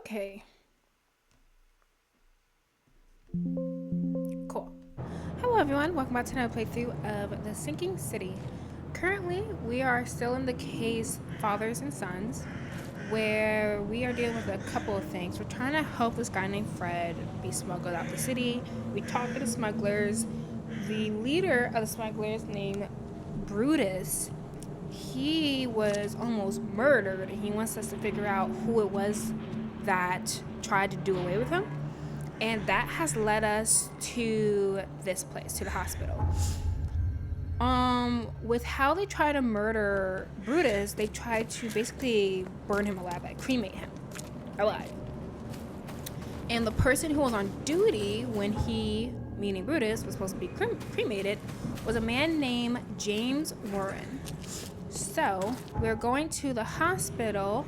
Okay. Cool. Hello, everyone. Welcome back to another playthrough of The Sinking City. Currently, we are still in the case Fathers and Sons, where we are dealing with a couple of things. We're trying to help this guy named Fred be smuggled out the city. We talked to the smugglers. The leader of the smugglers, named Brutus, he was almost murdered, and he wants us to figure out who it was that tried to do away with him. And that has led us to this place, to the hospital. With how they try to murder Brutus, they try to basically burn him alive, like cremate him alive. And the person who was on duty when he, meaning Brutus, was supposed to be cremated was a man named James Warren. So we're going to the hospital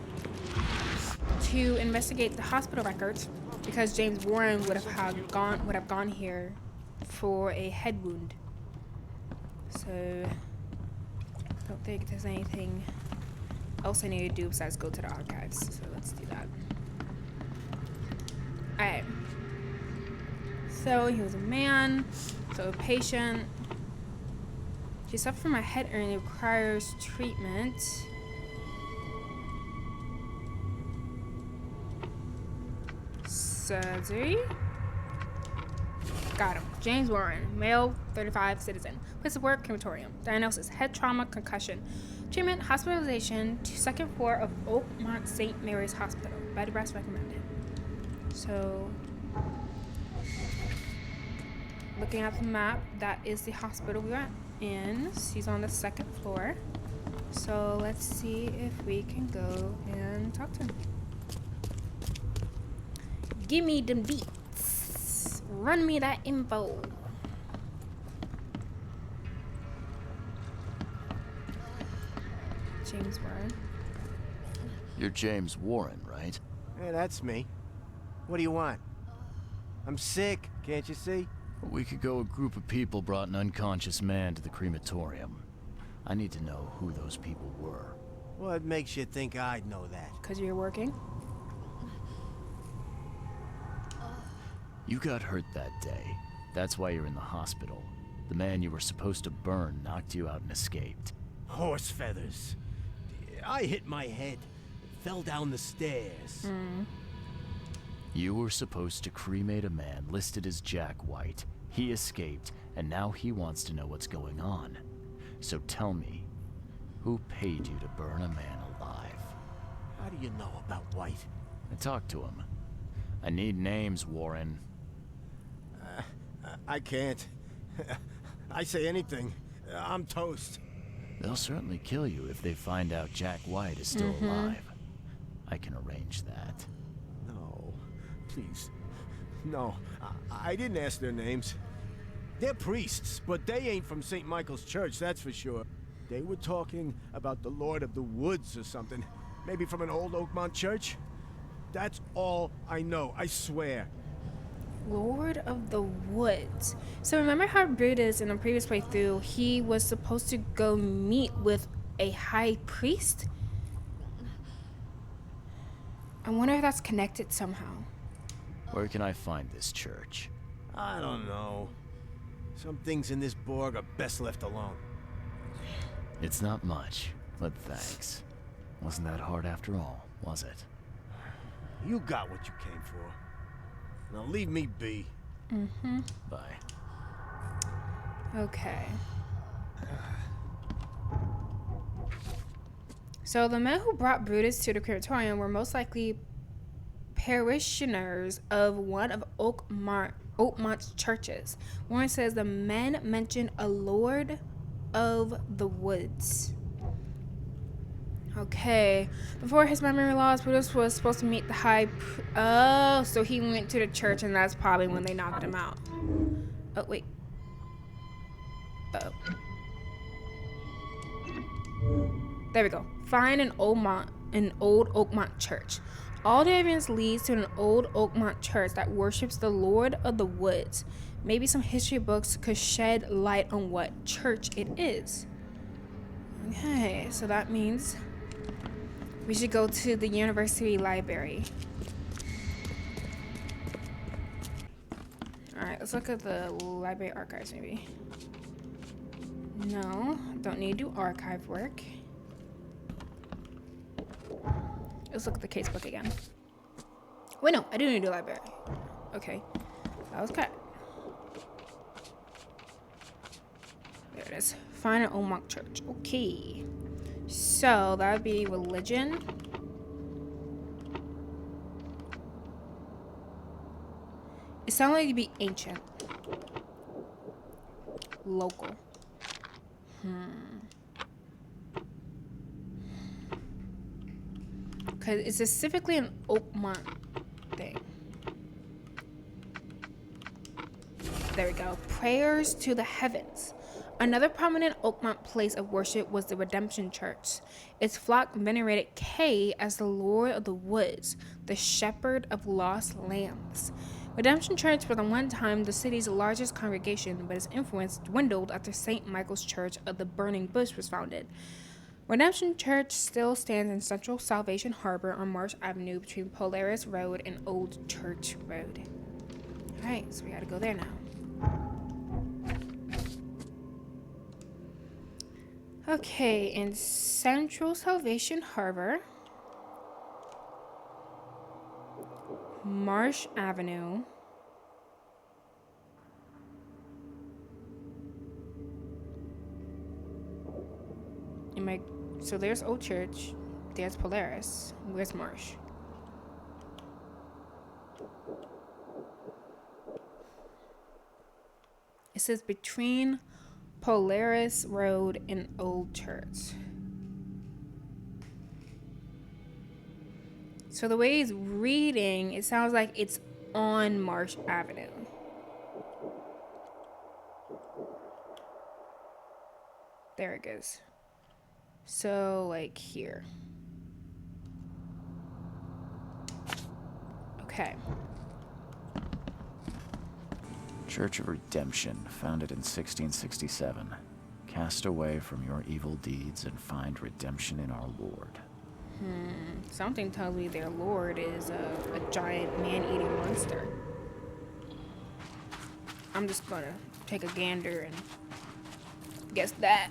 to investigate the hospital records because James Warren would have gone here for a head wound. So I don't think there's anything else I need to do besides go to the archives. So let's do that. Alright. So he was a man, so a patient. She suffered from a head injury and requires treatment. Surgery. Got him. James Warren, male, 35, citizen. Place of work, crematorium. Diagnosis, head trauma, concussion. Treatment, hospitalization to second floor of Oakmont St. Mary's Hospital. Bed rest recommended. So, looking at the map, that is the hospital we were in. She's on the second floor. So let's see if we can go and talk to him. Give me them deets. Run me that info. James Warren. You're James Warren, right? Yeah, that's me. What do you want? I'm sick, can't you see? A week ago, a group of people brought an unconscious man to the crematorium. I need to know who those people were. What makes you think I'd know that? Because you're working? You got hurt that day. That's why you're in the hospital. The man you were supposed to burn knocked you out and escaped. Horse feathers. I hit my head. Fell down the stairs. You were supposed to cremate a man listed as Jack White. He escaped, and now he wants to know what's going on. So tell me, who paid you to burn a man alive? How do you know about White? I talked to him. I need names, Warren. I can't. I say anything. I'm toast. They'll certainly kill you if they find out Jack White is still alive. I can arrange that. No, please. No, I didn't ask their names. They're priests, but they ain't from St. Michael's Church, that's for sure. They were talking about the Lord of the Woods or something. Maybe from an old Oakmont church? That's all I know, I swear. Lord of the Woods. So remember how Brutus in the previous playthrough, he was supposed to go meet with a high priest? I wonder if that's connected somehow. Where can I find this church? I don't know. Some things in this Borg are best left alone. It's not much, but thanks. Wasn't that hard after all, was it? You got what you came for. Now leave me be. Bye. Okay. So the men who brought Brutus to the crematorium were most likely parishioners of one of Oakmont's churches. Warren says the men mentioned a Lord of the Woods. Okay. Before his memory loss, Brutus was supposed to meet the oh, so he went to the church, and that's probably when they knocked him out. Oh, wait. Uh-oh. There we go. Find an old Oakmont church. All the evidence leads to an old Oakmont church that worships the Lord of the Woods. Maybe some history books could shed light on what church it is. Okay, so that means we should go to the university library. Alright, let's look at the library archives maybe. No, don't need to do archive work. Let's look at the casebook again. Wait, no, I do need to do library. Okay, that was cut. There it is. Find an old monk church. Okay. So that would be religion. It sounds like to be ancient. Local. Because it's specifically an Oakmont thing. There we go. Prayers to the heavens. Another prominent Oakmont place of worship was the Redemption Church. Its flock venerated Kay as the Lord of the Woods, the shepherd of lost lambs. Redemption Church was at one time the city's largest congregation, but its influence dwindled after St. Michael's Church of the Burning Bush was founded. Redemption Church still stands in central Salvation Harbor on Marsh Avenue between Polaris Road and Old Church Road. Alright, so we gotta go there now. Okay, in central Salvation Harbor, Marsh Avenue. So there's Old Church, there's Polaris. Where's Marsh? It says between Polaris Road and Old Church. So the way it's reading, it sounds like it's on Marsh Avenue. There it goes. So, like here. Okay. Church of Redemption, founded in 1667. Cast away from your evil deeds and find redemption in our Lord. Something tells me their lord is a giant man-eating monster. I'm just gonna take a gander and guess that.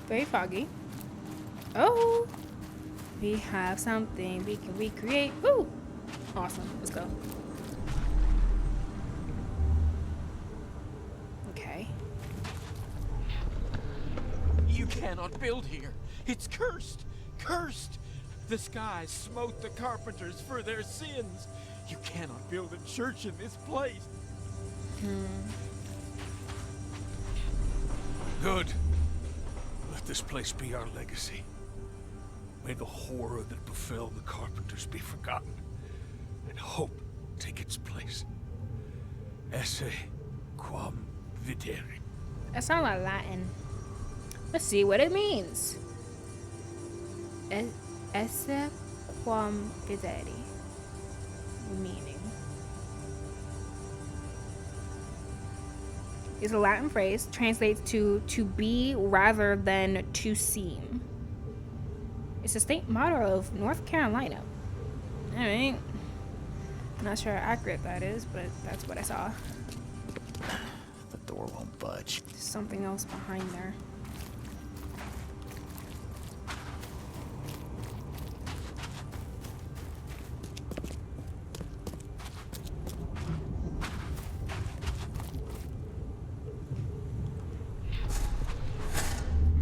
Very foggy. Oh, we have something we can recreate. Woo! Awesome. Let's go. Okay. You cannot build here. It's cursed. Cursed. The skies smote the carpenters for their sins. You cannot build a church in this place. Good. Let this place be our legacy. May the horror that befell the carpenters be forgotten, and hope take its place. Esse quam videri. That sounds like Latin. Let's see what it means. Esse quam videri. Meaning. Is a Latin phrase, translates to be rather than to seem. It's the state motto of North Carolina. Alright. Not sure how accurate that is, but that's what I saw. The door won't budge. There's something else behind there.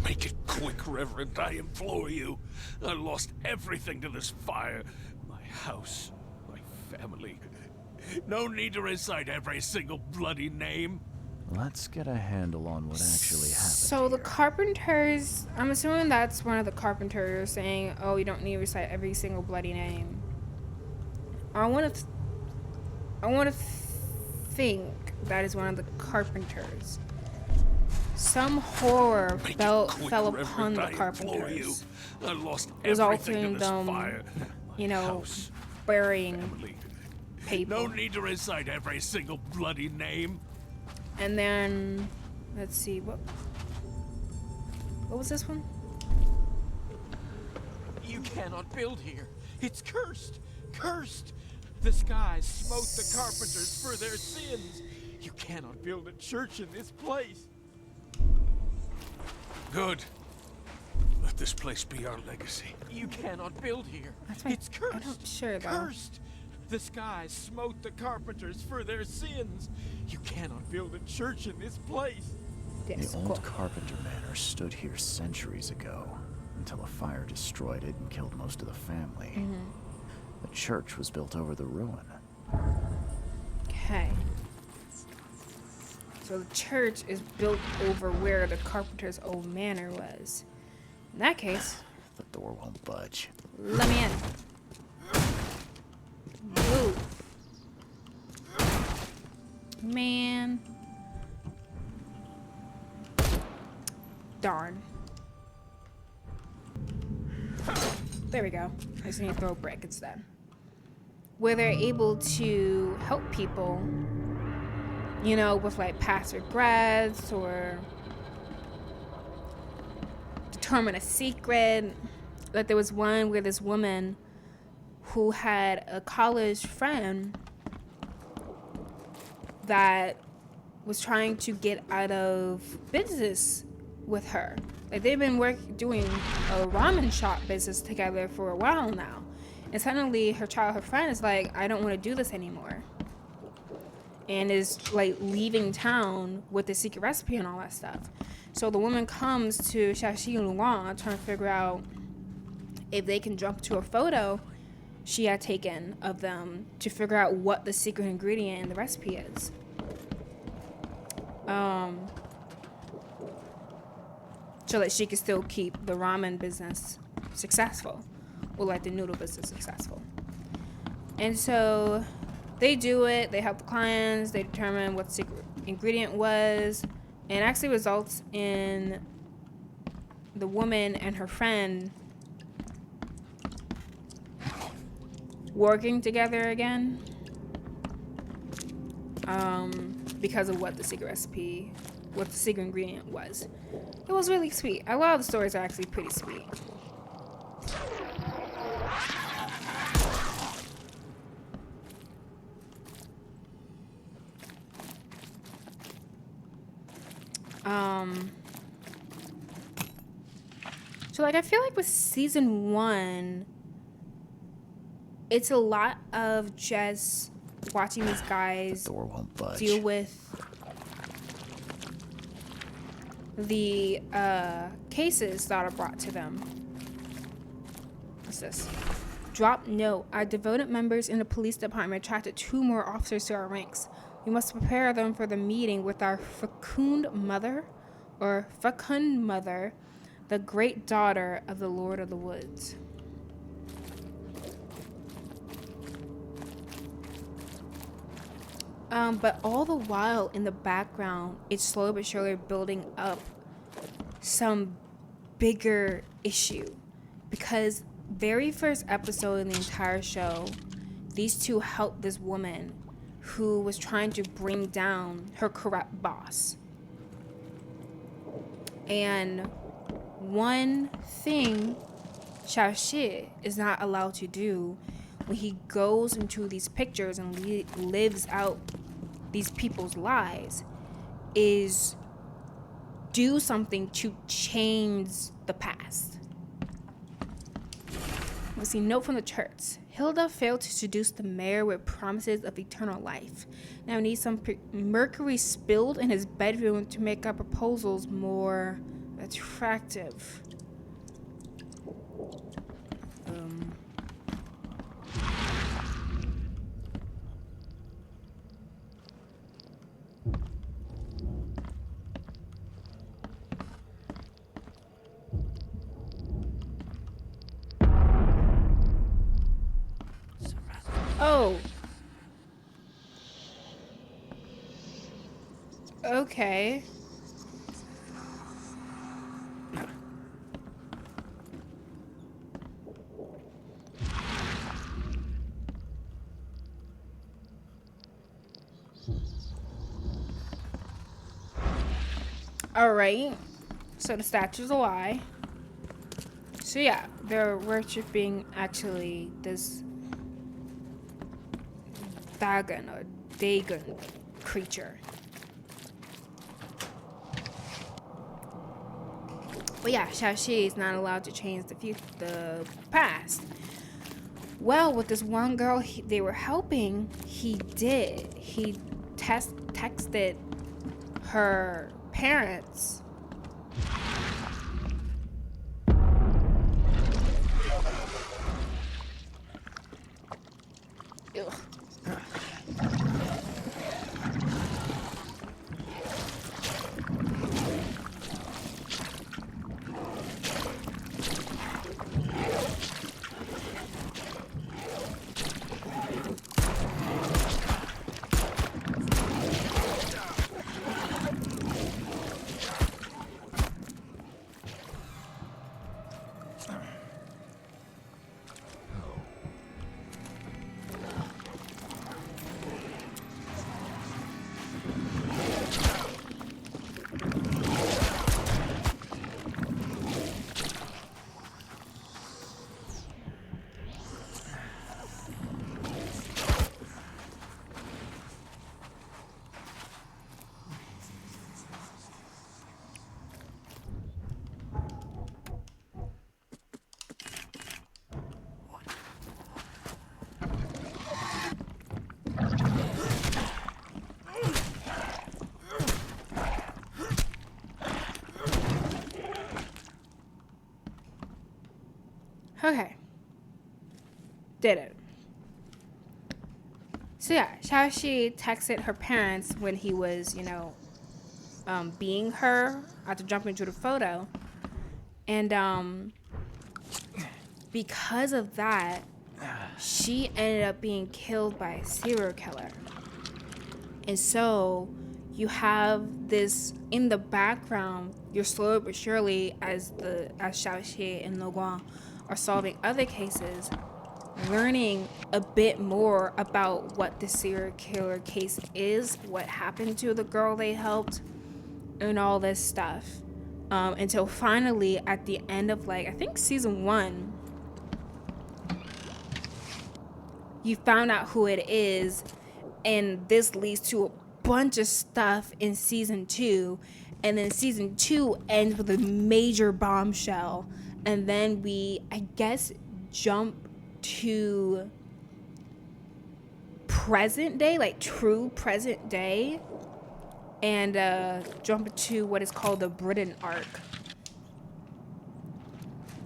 Make it quick, Reverend, I implore you. I lost everything to this fire. My house, my family. No need to recite every single bloody name. Let's get a handle on what actually happened. So the here. carpenters, I'm assuming that's one of the carpenters saying, oh, you don't need to recite every single bloody name. I want to think that is one of the carpenters. Some horror Make it fell quick, upon Reverend, the I implore you. carpenters, I lost everything resulting to in this them, fire. My you know, house, burying family. people. No need to recite every single bloody name. And then, let's see, what was this one? You cannot build here. It's cursed. Cursed. The skies smote the carpenters for their sins. You cannot build a church in this place. Good. Let this place be our legacy. You cannot build here. That's my- It's cursed. I'm not sure, though. Cursed. The skies smote the carpenters for their sins. You cannot build a church in this place. Yes, The old cool. Carpenter Manor stood here centuries ago, until a fire destroyed it and killed most of the family. The church was built over the ruin. Okay. So the church is built over where the carpenter's old manor was. In that case, The door won't budge. let me in. Move. Man. Darn. There we go. I just need to throw a brick instead. Where they're able to help people, you know, with like past regrets or determine a secret. Like there was one where this woman who had a college friend that was trying to get out of business with her. Like they've been doing a ramen shop business together for a while now. And suddenly her childhood friend is like, I don't want to do this anymore. And is like leaving town with the secret recipe and all that stuff. So the woman comes to Xiaoxi and Luan trying to figure out if they can jump to a photo she had taken of them to figure out what the secret ingredient in the recipe is. So that she could still keep the ramen business successful, or like the noodle business successful. And so they do it, they help the clients, they determine what the secret ingredient was, and it actually results in the woman and her friend working together again, because of what the secret recipe, what the secret ingredient was. It was really sweet. A lot of the stories are actually pretty sweet. So like I feel like with season 1, it's a lot of just watching these guys Door won't budge. deal with the cases that are brought to them. What's this? Drop note. Our devoted members in the police department attracted 2 more officers to our ranks. We must prepare them for the meeting with our fecund mother, the great daughter of the Lord of the Woods. But all the while in the background, it's slowly but surely building up some bigger issue. Because very first episode in the entire show, these two helped this woman who was trying to bring down her corrupt boss. And one thing Xiaoxi is not allowed to do when he goes into these pictures and lives out these people's lives is do something to change the past. Let's see, note from the church. Hilda failed to seduce the mayor with promises of eternal life. Now needs some mercury spilled in his bedroom to make our proposals more attractive. Oh. Okay. All right. So the statue's a lie. So yeah, they're worshiping actually this Dagon or Dagon creature. But yeah, Xiaoxi is not allowed to change the past. Well, with this one girl they were helping, he did. He texted her parents. Ugh. Okay. Did it. So yeah, Xiaoxi texted her parents when he was, being her after jumping into the photo. And because of that, she ended up being killed by a serial killer. And so you have this in the background, you're slowly but surely as Xiaoxi and Lo Guang are solving other cases, learning a bit more about what the serial killer case is, what happened to the girl they helped, and all this stuff. Until finally, at the end of I think season 1, you found out who it is, and this leads to a bunch of stuff in season 2, and then season 2 ends with a major bombshell. And then we, I guess, jump to present day, true present day, and jump to what is called the Britain arc.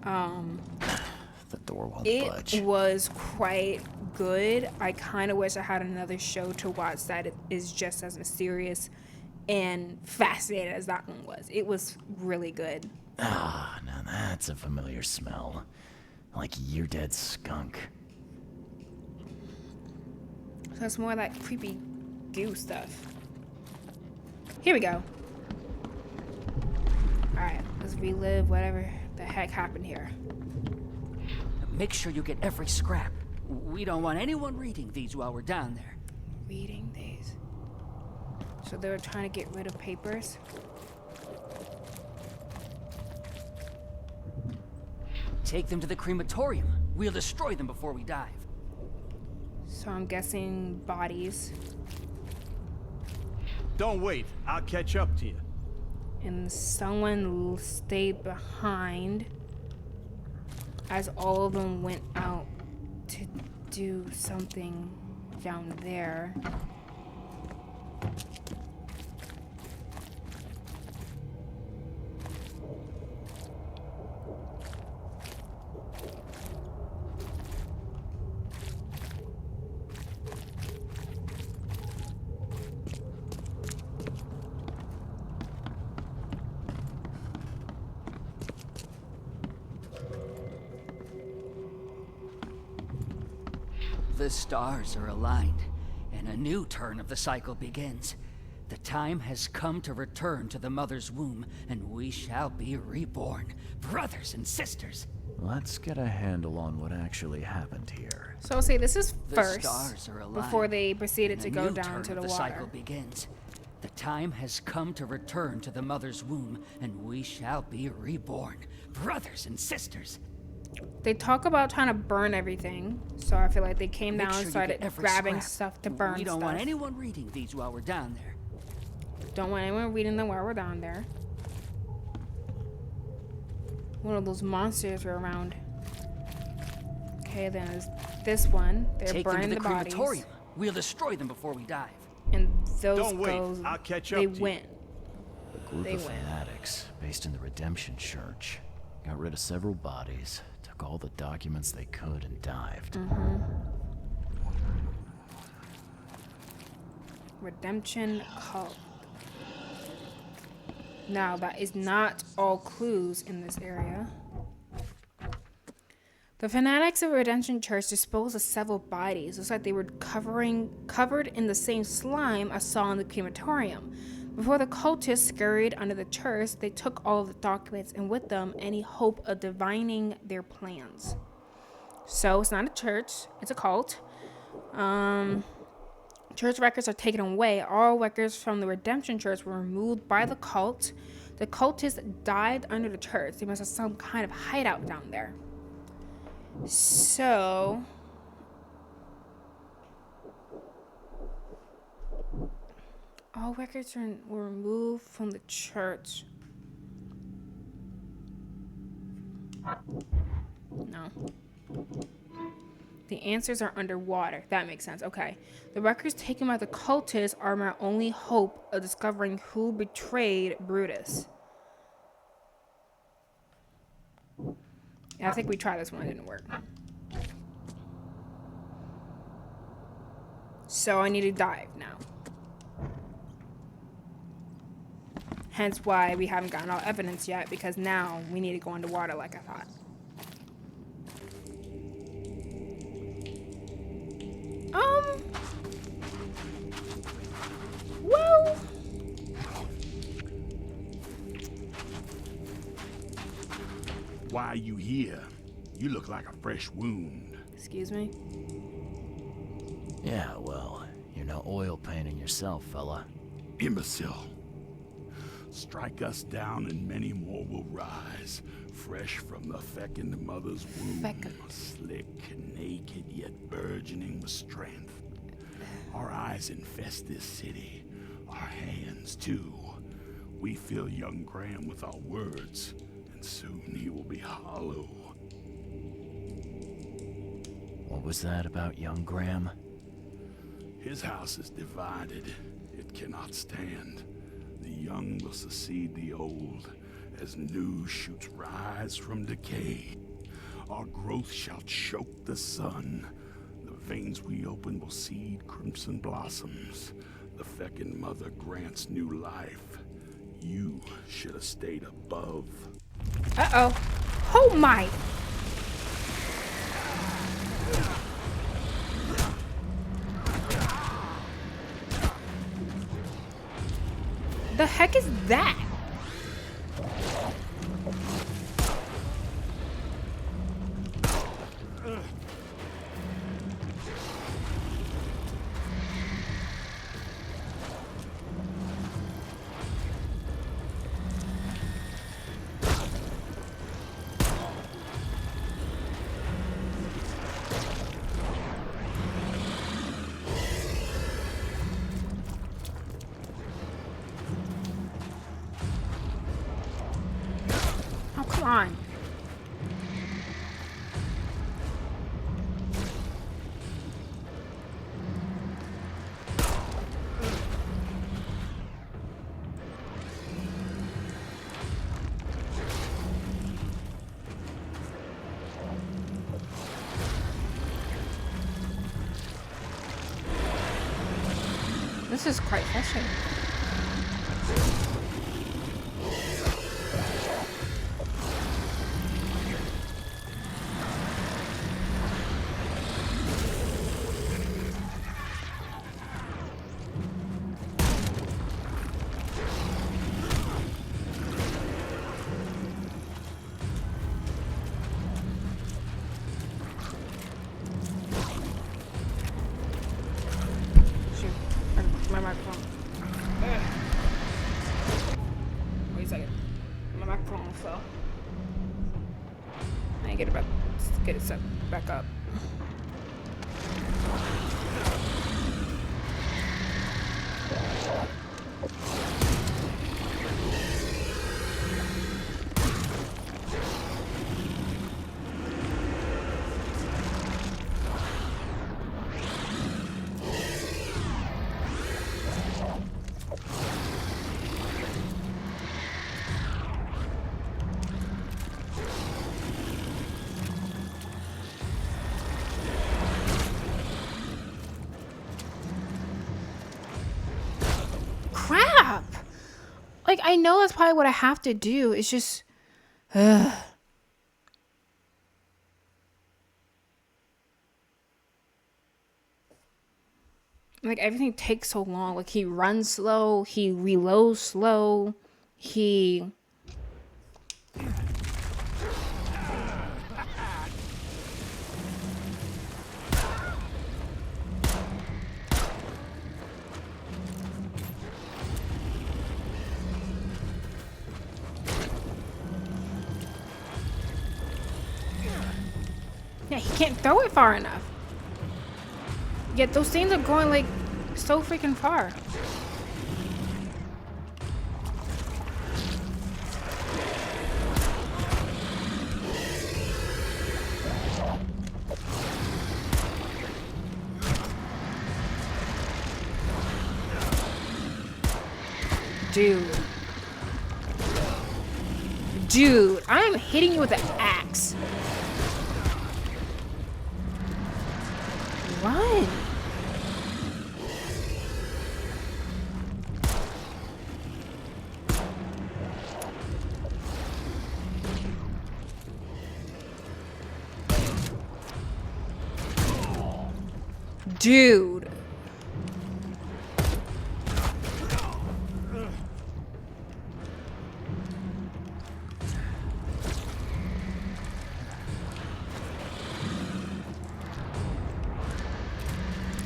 The door won't budge. It was quite good. I kind of wish I had another show to watch that is just as mysterious and fascinating as that one was. It was really good. Ah, now that's a familiar smell. Like year-dead skunk. So it's more like creepy goo stuff. Here we go. Alright, let's relive whatever the heck happened here. Make sure you get every scrap. We don't want anyone reading these while we're down there. Reading these. So they were trying to get rid of papers. Take them to the crematorium. We'll destroy them before we dive. So I'm guessing bodies. Don't wait. I'll catch up to you. And someone stayed behind as all of them went out to do something down there. The stars are aligned, and a new turn of the cycle begins. The time has come to return to the mother's womb, and we shall be reborn, brothers and sisters. Let's get a handle on what actually happened here. So I'll say this is The first stars are aligned, before they proceeded to and a go new down turn to of the the cycle water. begins. The time has come to return to the mother's womb, and we shall be reborn, brothers and sisters. They talk about trying to burn everything, so I feel like they came Make down sure and you started get every grabbing scrap. stuff to burn We don't stuff. want anyone reading these while we're down there. Don't want anyone reading them while we're down there. One of those monsters were around. Okay, then there's this one. They're Take them to burning the the bodies. crematorium. We'll destroy them before we dive. And those Don't wait. goes, I'll catch up they to you. went. A group They of win. fanatics based in the Redemption Church got rid of several bodies, took all the documents they could, and dived. Redemption cult. Now, that is not all clues in this area. The fanatics of Redemption Church disposed of several bodies. Looks like they were covered in the same slime I saw in the crematorium. Before the cultists scurried under the church, they took all of the documents and with them any hope of divining their plans. So it's not a church, it's a cult. Church records are taken away. All records from the Redemption Church were removed by the cult. The cultists dived under the church. They must have some kind of hideout down there. So, all records were removed from the church. No. The answers are underwater. That makes sense. Okay. The records taken by the cultists are my only hope of discovering who betrayed Brutus. Yeah, I think we tried this one. It didn't work. So I need to dive now. Hence why we haven't gotten all evidence yet, because now we need to go underwater like I thought. Well, Why are you here? You look like a fresh wound. excuse me. Yeah, well, you're no oil painting yourself, fella. Imbecile. Strike us down and many more will rise, fresh from the fecund mother's womb. Fecund. Slick, naked, yet burgeoning with strength. Our eyes infest this city, our hands too. We fill young Graham with our words, and soon he will be hollow. What was that about young Graham? His house is divided. It cannot stand. The young will succeed the old, as new shoots rise from decay. Our growth shall choke the sun. The veins we open will seed crimson blossoms. The fecund mother grants new life. You should have stayed above. Uh-oh. Oh my! The heck is that? Oh, come on. This is quite frustrating. Shoot. My microphone. Wait a second. My microphone fell. There can't get it set back up. Crap! Like, I know that's probably what I have to do. It's just... Ugh. Like, everything takes so long. Like, he runs slow. He reloads slow. He... Yeah, he can't throw it far enough. Yet those things are going like so freaking far. Dude, I'm hitting you with an axe. Run. Dude.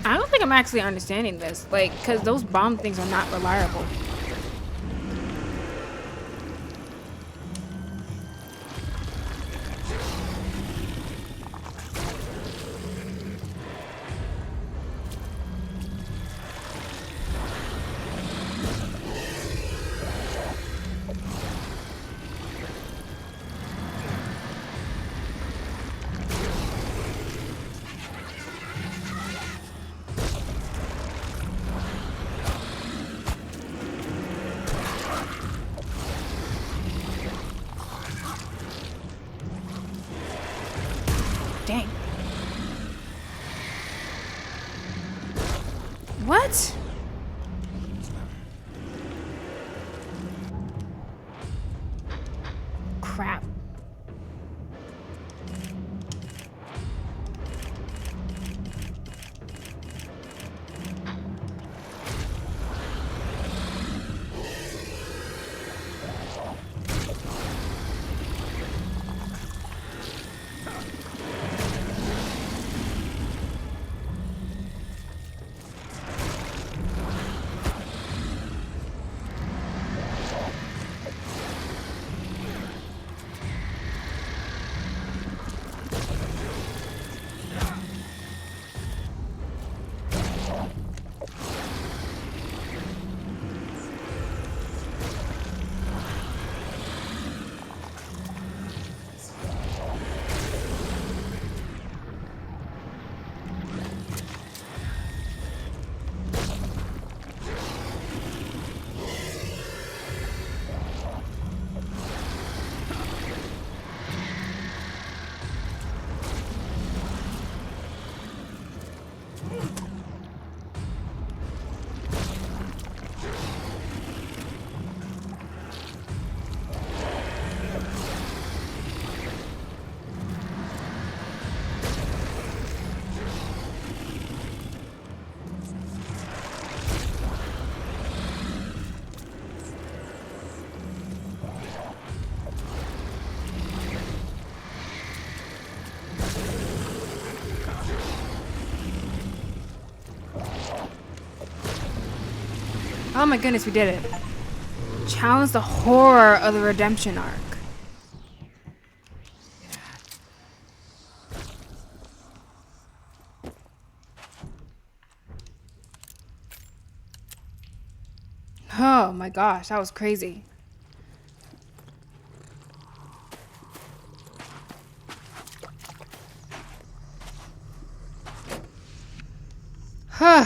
I don't think I'm actually understanding this, like, because those bomb things are not reliable. Dang. What? Crap. Oh my goodness, we did it. Challenge the horror of the redemption arc. Oh my gosh, that was crazy. Huh.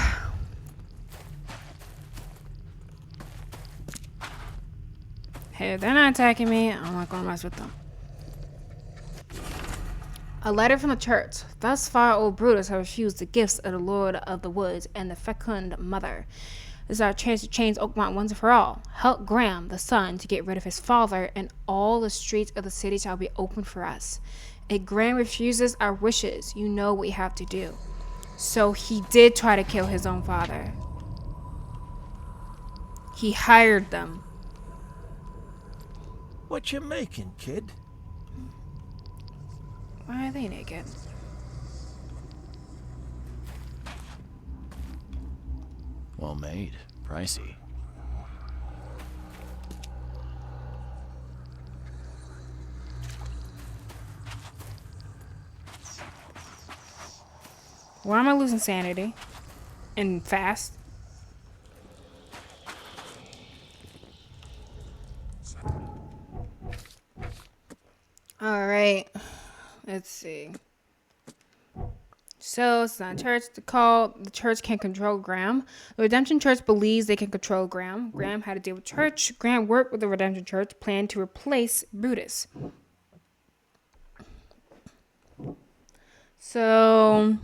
Hey, if they're not attacking me, I'm not gonna mess with them. A letter from the church. Thus far, old Brutus has refused the gifts of the Lord of the Woods and the fecund mother. This is our chance to change Oakmont once and for all. Help Graham, the son, to get rid of his father, and all the streets of the city shall be open for us. If Graham refuses our wishes, you know what we have to do. So he did try to kill his own father. He hired them. What you making, kid? Why are they naked? Well made. Pricey. Why am I losing sanity? And fast? Alright. Let's see. So, it's not church. The church can control Graham. The Redemption Church believes they can control Graham. Graham had to deal with church. Graham worked with the Redemption Church, planned to replace Brutus. So,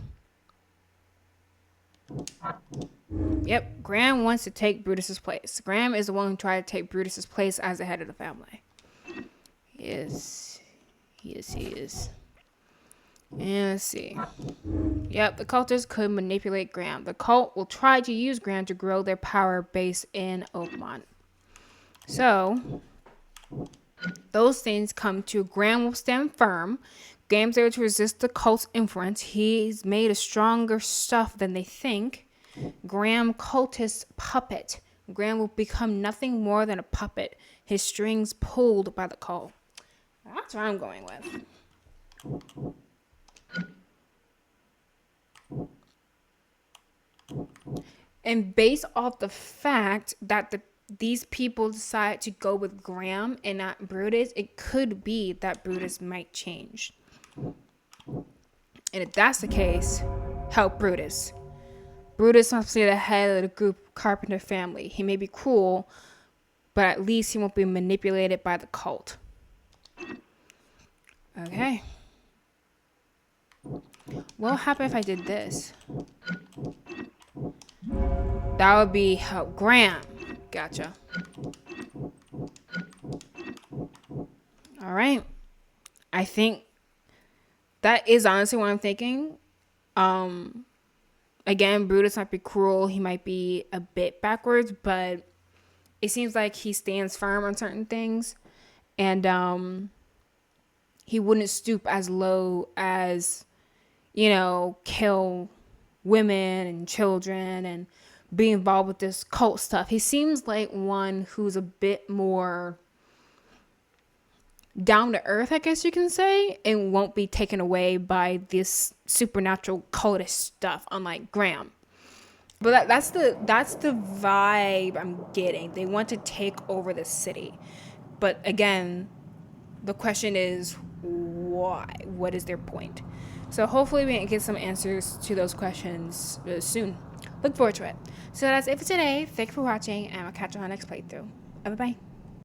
yep, Graham wants to take Brutus's place. Graham is the one who tried to take Brutus's place as the head of the family. Yes, he is. And let's see. Yep, the cultists could manipulate Graham. The cult will try to use Graham to grow their power base in Oakmont. So, those things come to Graham will stand firm. Graham's able to resist the cult's influence. He's made a stronger stuff than they think. Graham cultist puppet. Graham will become nothing more than a puppet. His strings pulled by the cult. That's what I'm going with. And based off the fact that these people decide to go with Graham and not Brutus, it could be that Brutus might change. And if that's the case, help Brutus. Brutus must be the head of the group Carpenter family. He may be cruel, but at least he won't be manipulated by the cult. Okay. What would happen if I did this? That would be help Graham. Gotcha. All right. I think that is honestly what I'm thinking. Again, Brutus might be cruel. He might be a bit backwards, but it seems like he stands firm on certain things. And he wouldn't stoop as low as, kill women and children and be involved with this cult stuff. He seems like one who's a bit more down to earth, I guess you can say, and won't be taken away by this supernatural cultist stuff, unlike Graham. But that's the vibe I'm getting. They want to take over the city. But again, the question is why? What is their point? So hopefully we can get some answers to those questions soon. Look forward to it. So that's it for today. Thank you for watching, and I'll catch you on the next playthrough. Bye-bye.